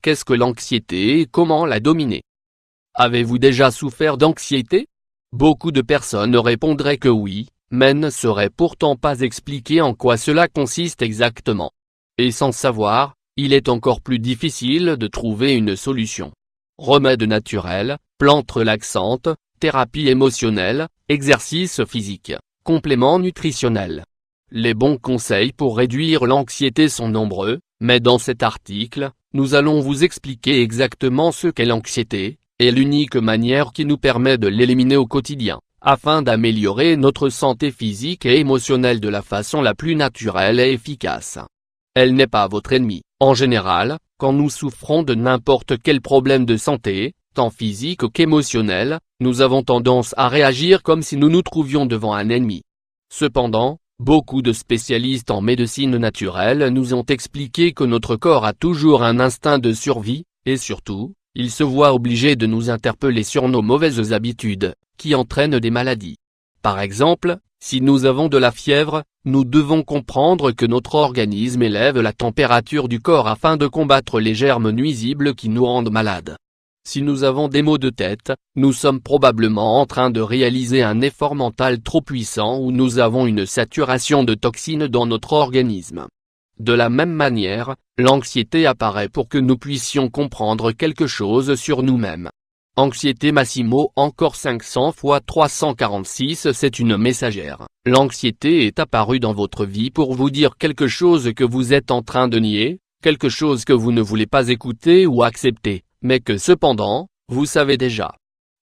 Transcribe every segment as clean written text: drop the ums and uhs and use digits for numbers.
qu'est-ce que l'anxiété et comment la dominer? Avez-vous déjà souffert d'anxiété? Beaucoup de personnes répondraient que oui, mais ne sauraient pourtant pas expliquer en quoi cela consiste exactement. Et sans savoir, il est encore plus difficile de trouver une solution. Remèdes naturels, plantes relaxantes, thérapie émotionnelle, exercice physique, compléments nutritionnels. Les bons conseils pour réduire l'anxiété sont nombreux, mais dans cet article, nous allons vous expliquer exactement ce qu'est l'anxiété, et l'unique manière qui nous permet de l'éliminer au quotidien, afin d'améliorer notre santé physique et émotionnelle de la façon la plus naturelle et efficace. Elle n'est pas votre ennemi. En général, quand nous souffrons de n'importe quel problème de santé, tant physique qu'émotionnel, nous avons tendance à réagir comme si nous nous trouvions devant un ennemi. Cependant, beaucoup de spécialistes en médecine naturelle nous ont expliqué que notre corps a toujours un instinct de survie, et surtout, il se voit obligé de nous interpeller sur nos mauvaises habitudes, qui entraînent des maladies. Par exemple, si nous avons de la fièvre, nous devons comprendre que notre organisme élève la température du corps afin de combattre les germes nuisibles qui nous rendent malades. Si nous avons des maux de tête, nous sommes probablement en train de réaliser un effort mental trop puissant ou nous avons une saturation de toxines dans notre organisme. De la même manière, l'anxiété apparaît pour que nous puissions comprendre quelque chose sur nous-mêmes. Anxiété Massimo encore 500 x 346 c'est une messagère. L'anxiété est apparue dans votre vie pour vous dire quelque chose que vous êtes en train de nier, quelque chose que vous ne voulez pas écouter ou accepter, mais que cependant, vous savez déjà.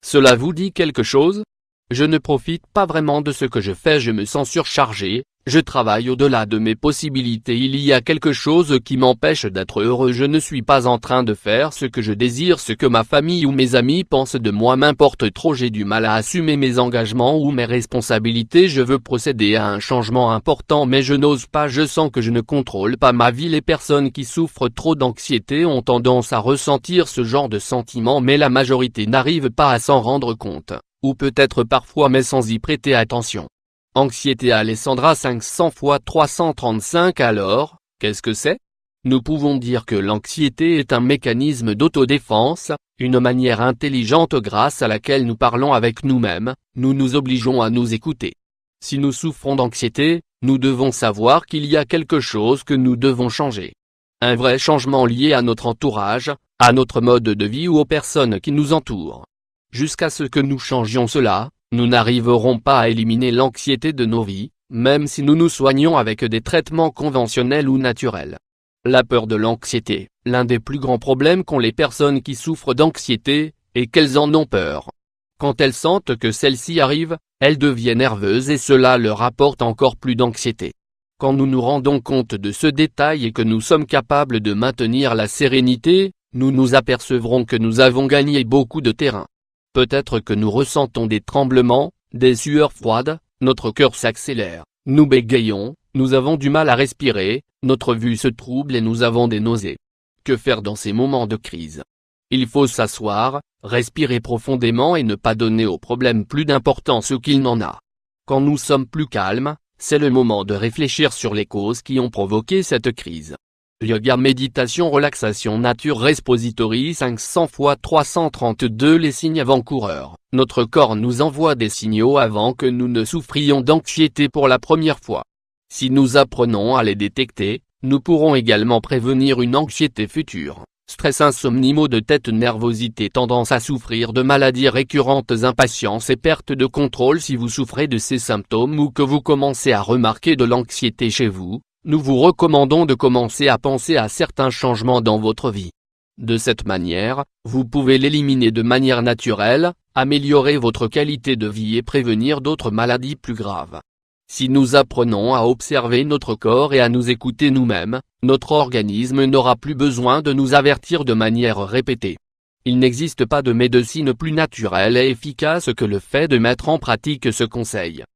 Cela vous dit quelque chose? Je ne profite pas vraiment de ce que je fais, je me sens surchargé, je travaille au-delà de mes possibilités, il y a quelque chose qui m'empêche d'être heureux, je ne suis pas en train de faire ce que je désire, ce que ma famille ou mes amis pensent de moi m'importe trop, j'ai du mal à assumer mes engagements ou mes responsabilités, je veux procéder à un changement important mais je n'ose pas, je sens que je ne contrôle pas ma vie. Les personnes qui souffrent trop d'anxiété ont tendance à ressentir ce genre de sentiments mais la majorité n'arrive pas à s'en rendre compte, ou peut-être parfois mais sans y prêter attention. Anxiété Alessandra 500 x 335 alors, qu'est-ce que c'est? Nous pouvons dire que l'anxiété est un mécanisme d'autodéfense, une manière intelligente grâce à laquelle nous parlons avec nous-mêmes, nous nous obligeons à nous écouter. Si nous souffrons d'anxiété, nous devons savoir qu'il y a quelque chose que nous devons changer. Un vrai changement lié à notre entourage, à notre mode de vie ou aux personnes qui nous entourent. Jusqu'à ce que nous changions cela, nous n'arriverons pas à éliminer l'anxiété de nos vies, même si nous nous soignons avec des traitements conventionnels ou naturels. La peur de l'anxiété, l'un des plus grands problèmes qu'ont les personnes qui souffrent d'anxiété, est qu'elles en ont peur. Quand elles sentent que celle-ci arrive, elles deviennent nerveuses et cela leur apporte encore plus d'anxiété. Quand nous nous rendons compte de ce détail et que nous sommes capables de maintenir la sérénité, nous nous apercevrons que nous avons gagné beaucoup de terrain. Peut-être que nous ressentons des tremblements, des sueurs froides, notre cœur s'accélère, nous bégayons, nous avons du mal à respirer, notre vue se trouble et nous avons des nausées. Que faire dans ces moments de crise? Il faut s'asseoir, respirer profondément et ne pas donner au problème plus d'importance qu'il n'en a. Quand nous sommes plus calmes, c'est le moment de réfléchir sur les causes qui ont provoqué cette crise. Yoga, méditation, relaxation, nature, repository 500 x 332 les signes avant-coureurs. Notre corps nous envoie des signaux avant que nous ne souffrions d'anxiété pour la première fois. Si nous apprenons à les détecter, nous pourrons également prévenir une anxiété future. Stress, insomnie, maux de tête, nervosité, tendance à souffrir de maladies récurrentes, impatience et perte de contrôle. Si vous souffrez de ces symptômes ou que vous commencez à remarquer de l'anxiété chez vous, nous vous recommandons de commencer à penser à certains changements dans votre vie. De cette manière, vous pouvez l'éliminer de manière naturelle, améliorer votre qualité de vie et prévenir d'autres maladies plus graves. Si nous apprenons à observer notre corps et à nous écouter nous-mêmes, notre organisme n'aura plus besoin de nous avertir de manière répétée. Il n'existe pas de médecine plus naturelle et efficace que le fait de mettre en pratique ce conseil.